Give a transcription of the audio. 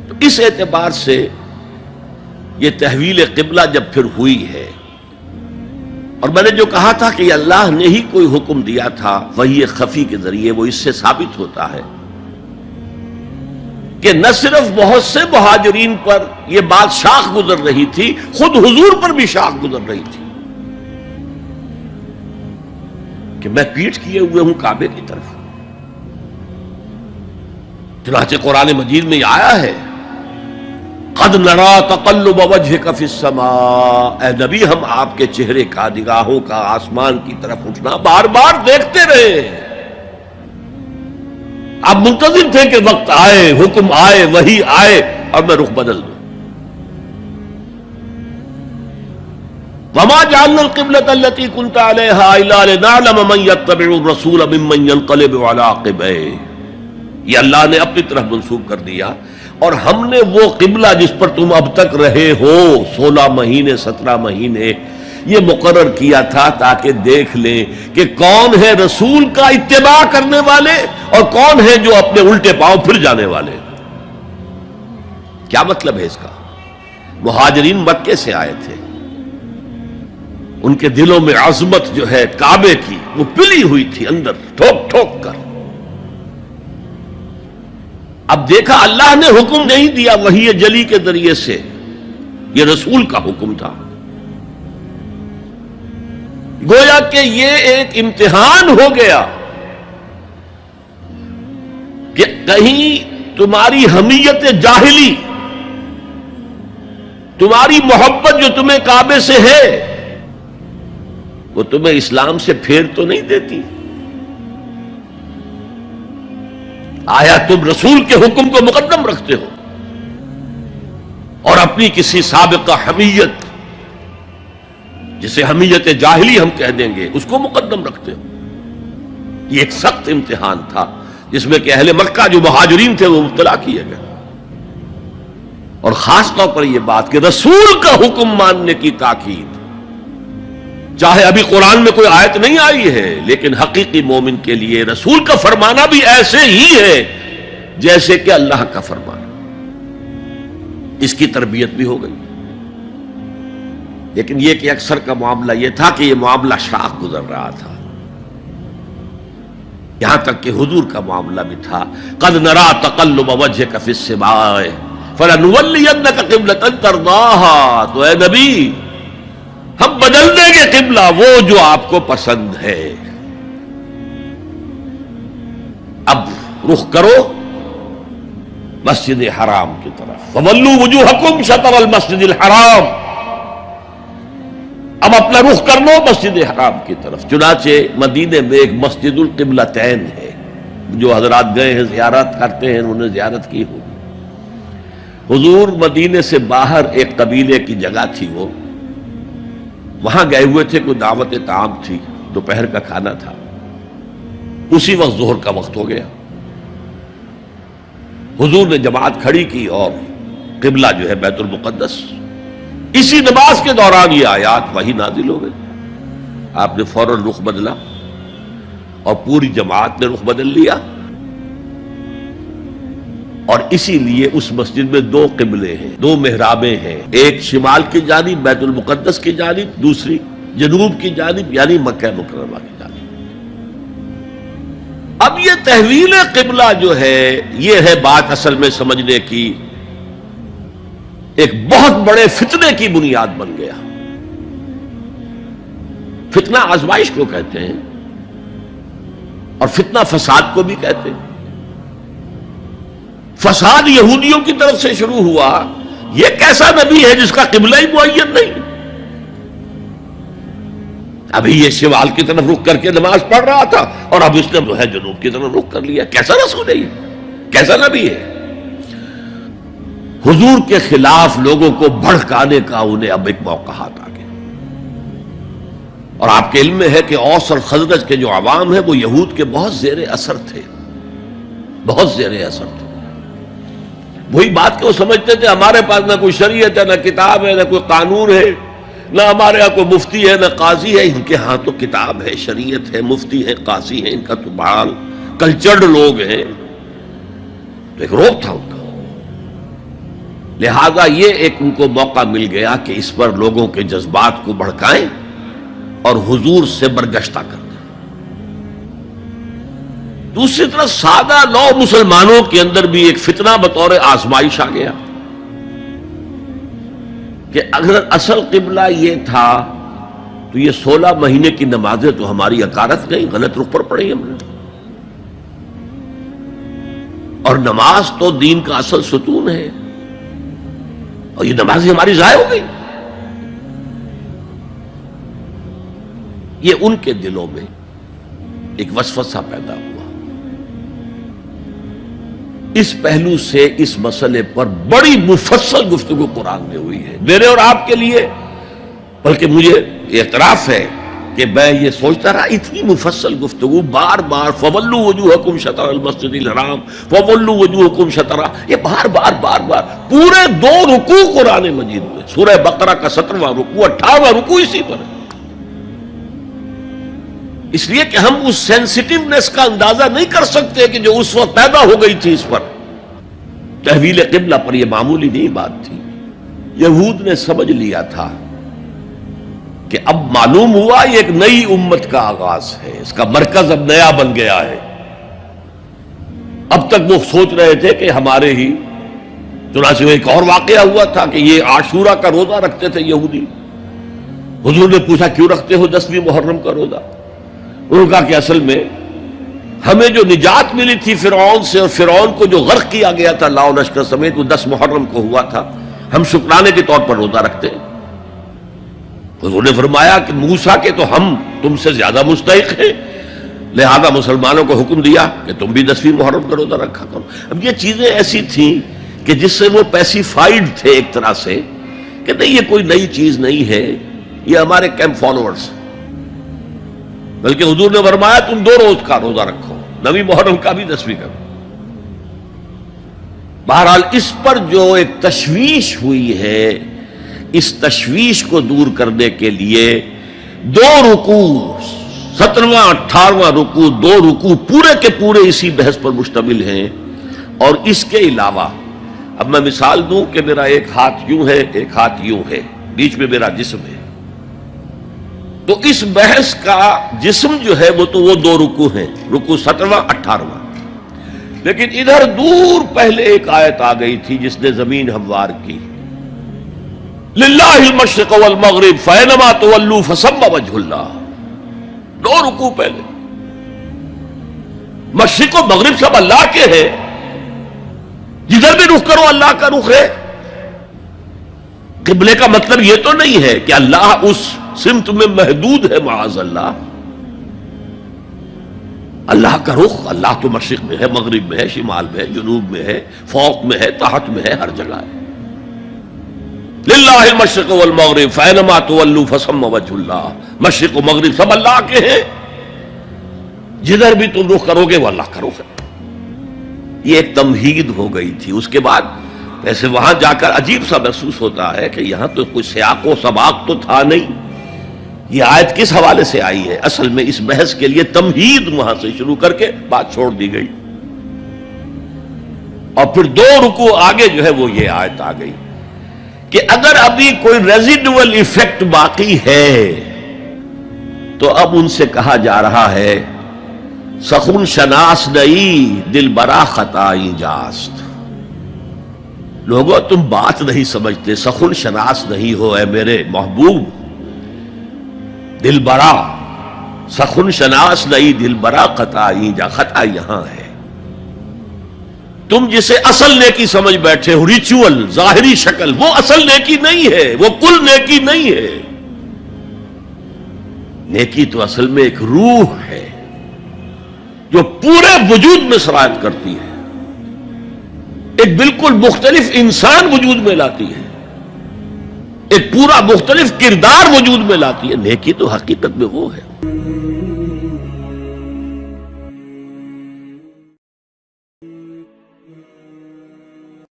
تو اس اعتبار سے یہ تحویل قبلہ جب پھر ہوئی ہے، اور میں نے جو کہا تھا کہ اللہ نے ہی کوئی حکم دیا تھا وحی خفی کے ذریعے، وہ اس سے ثابت ہوتا ہے کہ نہ صرف بہت سے مہاجرین پر یہ بات شاخ گزر رہی تھی، خود حضور پر بھی شاخ گزر رہی تھی کہ میں پیٹھ کیے ہوئے ہوں کعبے کی طرف۔ چنانچہ قرآن مجید میں یہ آیا ہے قد نرا تقلب وجهك في السماء، اے نبی ہم آپ کے چہرے کا، نگاہوں کا آسمان کی طرف اٹھنا بار بار دیکھتے رہے ہیں۔ آپ منتظر تھے کہ وقت آئے، حکم آئے، وحی آئے اور میں رخ بدل دوں۔ وما جعلنا القبلة التي كنت عليها الا لنعلم من يتبع الرسول ممن ينقلب على عقبيه، یہ اللہ نے اپنی طرف منسوب کر دیا، اور ہم نے وہ قبلہ جس پر تم اب تک رہے ہو 16 مہینے 17 مہینے یہ مقرر کیا تھا تاکہ دیکھ لیں کہ کون ہے رسول کا اتباع کرنے والے اور کون ہے جو اپنے الٹے پاؤں پھر جانے والے۔ کیا مطلب ہے اس کا؟ مہاجرین مکے سے آئے تھے، ان کے دلوں میں عظمت جو ہے کعبے کی وہ پلی ہوئی تھی اندر ٹھوک ٹھوک کر۔ اب دیکھا اللہ نے حکم نہیں دیا وحی جلی کے ذریعے سے، یہ رسول کا حکم تھا۔ گویا کہ یہ ایک امتحان ہو گیا کہ کہیں تمہاری حمیت جاہلی، تمہاری محبت جو تمہیں کعبے سے ہے وہ تمہیں اسلام سے پھیر تو نہیں دیتی؟ آیا تم رسول کے حکم کو مقدم رکھتے ہو اور اپنی کسی سابقہ حمیت، جسے حمیت جاہلی ہم کہہ دیں گے، اس کو مقدم رکھتے ہو؟ یہ ایک سخت امتحان تھا جس میں کہ اہل مکہ جو مہاجرین تھے وہ مبتلا کیے گئے، اور خاص طور پر یہ بات کہ رسول کا حکم ماننے کی تاکید، چاہے ابھی قرآن میں کوئی آیت نہیں آئی ہے لیکن حقیقی مومن کے لیے رسول کا فرمانا بھی ایسے ہی ہے جیسے کہ اللہ کا فرمانا۔ اس کی تربیت بھی ہو گئی، لیکن یہ کہ اکثر کا معاملہ یہ تھا کہ یہ معاملہ شاخ گزر رہا تھا، یہاں تک کہ حضور کا معاملہ بھی تھا قد نرا تقلب وجهك في السماء فلنولينك قبلة ترضاها، تو اے نبی ہم بدل دیں گے قبلہ وہ جو آپ کو پسند ہے، اب رخ کرو مسجد حرام کی طرف، فولوا وجوہکم شطر المسجد الحرام، اب اپنا رخ کر لو مسجد حرام کی طرف۔ چنانچہ مدینے میں ایک مسجد القبلتین ہے، جو حضرات گئے ہیں زیارت کرتے ہیں انہوں نے زیارت کی ہوگی۔ حضور مدینے سے باہر ایک قبیلے کی جگہ تھی، وہ وہاں گئے ہوئے تھے، کوئی دعوت طعام تھی، دوپہر کا کھانا تھا، اسی وقت ظہر کا وقت ہو گیا۔ حضور نے جماعت کھڑی کی اور قبلہ جو ہے بیت المقدس، اسی نماز کے دوران یہ آیات وحی نازل ہو گئی، آپ نے فوراً رخ بدلا اور پوری جماعت نے رخ بدل لیا، اور اسی لیے اس مسجد میں 2 قبلے ہیں، 2 محرابیں ہیں، ایک شمال کی جانب بیت المقدس کی جانب، دوسری جنوب کی جانب یعنی مکہ مکرمہ کی جانب۔ اب یہ تحویل قبلہ جو ہے یہ ہے بات اصل میں سمجھنے کی، ایک بہت بڑے فتنے کی بنیاد بن گیا۔ فتنہ آزمائش کو کہتے ہیں اور فتنہ فساد کو بھی کہتے ہیں۔ فساد یہودیوں کی طرف سے شروع ہوا، یہ کیسا نبی ہے جس کا قبلہ ہی معین نہیں؟ ابھی یہ شمال کی طرف رخ کر کے نماز پڑھ رہا تھا اور اب اس نے جو ہے جنوب کی طرف رخ کر لیا، کیسا رسول ہے یہ؟ کیسا نبی ہے؟ حضور کے خلاف لوگوں کو بھڑکانے کا انہیں اب ایک موقع ہاتھ آ گیا، اور آپ کے علم میں ہے کہ اوس اور خزرج کے جو عوام ہیں وہ یہود کے بہت زیر اثر تھے، بہت زیر اثر تھے۔ وہی بات کہ وہ سمجھتے تھے ہمارے پاس نہ کوئی شریعت ہے، نہ کتاب ہے، نہ کوئی قانون ہے، نہ ہمارے ہاں کوئی مفتی ہے، نہ قاضی ہے۔ ان کے ہاں تو کتاب ہے، شریعت ہے، مفتی ہے، قاضی ہے، ان کا تو بحال کلچرڈ لوگ ہیں، تو ایک روب تھا ان کا۔ لہذا یہ ایک ان کو موقع مل گیا کہ اس پر لوگوں کے جذبات کو بھڑکائیں اور حضور سے برگشتہ کر دیں۔ دوسری طرف سادہ نو مسلمانوں کے اندر بھی ایک فتنہ بطور آزمائش آ گیا کہ اگر اصل قبلہ یہ تھا تو یہ 16 مہینے کی نمازیں تو ہماری اکارت گئی، غلط رخ پر پڑی ہم نے، اور نماز تو دین کا اصل ستون ہے، اور یہ نمازیں ہماری ضائع ہو گئی۔ یہ ان کے دلوں میں ایک وسوسہ پیدا ہوا۔ اس پہلو سے اس مسئلے پر بڑی مفصل گفتگو قرآن میں ہوئی ہے میرے اور آپ کے لیے، بلکہ مجھے اعتراف ہے کہ میں یہ سوچتا رہا اتنی مفصل گفتگو بار بار فَوَلُّوا وُجُوهَكُمْ شَطْرَ الْمَسْجِدِ الْحَرَامِ فَوَلُّوا وُجُوهَكُمْ شَطْرَهُ، یہ بار بار پورے 2 رکوع قرآن مجید میں، سورہ بقرہ کا 17واں رکوع 58واں رکوع اسی پر ہے، اس لیے کہ ہم اس سینسٹیونیس کا اندازہ نہیں کر سکتے کہ جو اس وقت پیدا ہو گئی تھی اس پر۔ تحویل قبلہ پر یہ معمولی نہیں بات تھی، یہود نے سمجھ لیا تھا کہ اب معلوم ہوا یہ ایک نئی امت کا آغاز ہے، اس کا مرکز اب نیا بن گیا ہے۔ اب تک وہ سوچ رہے تھے کہ ہمارے ہی، چنانچہ ایک اور واقعہ ہوا تھا کہ یہ عاشورہ کا روزہ رکھتے تھے یہودی۔ حضور نے پوچھا کیوں رکھتے ہو 10ویں محرم کا روزہ؟ انہوں نے کہا کہ اصل میں ہمیں جو نجات ملی تھی فرعون سے، اور فرعون کو جو غرق کیا گیا تھا لاؤ لشکر سمیت، وہ 10 محرم کو ہوا تھا، ہم شکرانے کے طور پر روزہ رکھتے ہیں۔ حضور نے فرمایا کہ موسیٰ کے تو ہم تم سے زیادہ مستحق ہیں، لہذا مسلمانوں کو حکم دیا کہ تم بھی 10ویں محرم کا روزہ رکھا کرو۔ اب یہ چیزیں ایسی تھیں کہ جس سے وہ پیسیفائیڈ تھے ایک طرح سے کہ نہیں یہ کوئی نئی چیز نہیں ہے، یہ ہمارے کیمپ فالوورز، بلکہ حضور نے فرمایا تم 2 روز کا روزہ رکھو، 9ویں محرم کا بھی 10ویں کا بھی۔ بہرحال اس پر جو ایک تشویش ہوئی ہے، اس تشویش کو دور کرنے کے لیے 2 رکوع 17واں 18واں رکوع 2 رکوع پورے کے پورے اسی بحث پر مشتمل ہیں۔ اور اس کے علاوہ اب میں مثال دوں کہ میرا ایک ہاتھ یوں ہے، ایک ہاتھ یوں ہے، بیچ میں میرا جسم ہے، تو اس بحث کا جسم جو ہے وہ تو وہ 2 رکوع ہیں، رکوع 17واں 18واں، لیکن ادھر دور پہلے ایک آیت آ گئی تھی جس نے زمین ہموار کی، للہ المشرق والمغرب فینما تولوا فثم وجہ اللہ۔ 2 رکوع پہلے، مشرق و مغرب سب اللہ کے ہیں، جدھر بھی رخ کرو اللہ کا رخ ہے۔ قبلے کا مطلب یہ تو نہیں ہے کہ اللہ اس سمت میں محدود ہے، معاذ اللہ، اللہ کا رخ، اللہ تو مشرق میں ہے، مغرب میں ہے، شمال میں ہے، جنوب میں ہے، فوق میں ہے، تحت میں ہے، ہر جگہ ہے۔ للہ المشرق والمغرب فینما تولوا فثم وجہ اللہ، مشرق و مغرب سب اللہ کے ہیں، جدھر بھی تم رخ کرو گے وہ اللہ کا رخ ہے۔ یہ ایک تمہید ہو گئی تھی۔ اس کے بعد ایسے وہاں جا کر عجیب سا محسوس ہوتا ہے کہ یہاں تو کوئی سیاق و سباق تو تھا نہیں، یہ آیت کس حوالے سے آئی ہے؟ اصل میں اس بحث کے لیے تمہید وہاں سے شروع کر کے بات چھوڑ دی گئی، اور پھر 2 رکوع آگے جو ہے وہ یہ آیت آ گئی کہ اگر ابھی کوئی ریزیڈول ایفیکٹ باقی ہے تو اب ان سے کہا جا رہا ہے سخن شناس نئی دل برا خطائی جاست۔ لوگوں تم بات نہیں سمجھتے، سخن شناس نہیں ہو اے میرے محبوب، دل برا سخن شناس نئی دل برا خطائی جا، خطا یہاں ہے، تم جسے اصل نیکی سمجھ بیٹھے ہو، ریچول ظاہری شکل، وہ اصل نیکی نہیں ہے، وہ کل نیکی نہیں ہے۔ نیکی تو اصل میں ایک روح ہے جو پورے وجود میں سرایت کرتی ہے، ایک بالکل مختلف انسان وجود میں لاتی ہے، ایک پورا مختلف کردار وجود میں لاتی ہے۔ نیکی تو حقیقت میں وہ ہے۔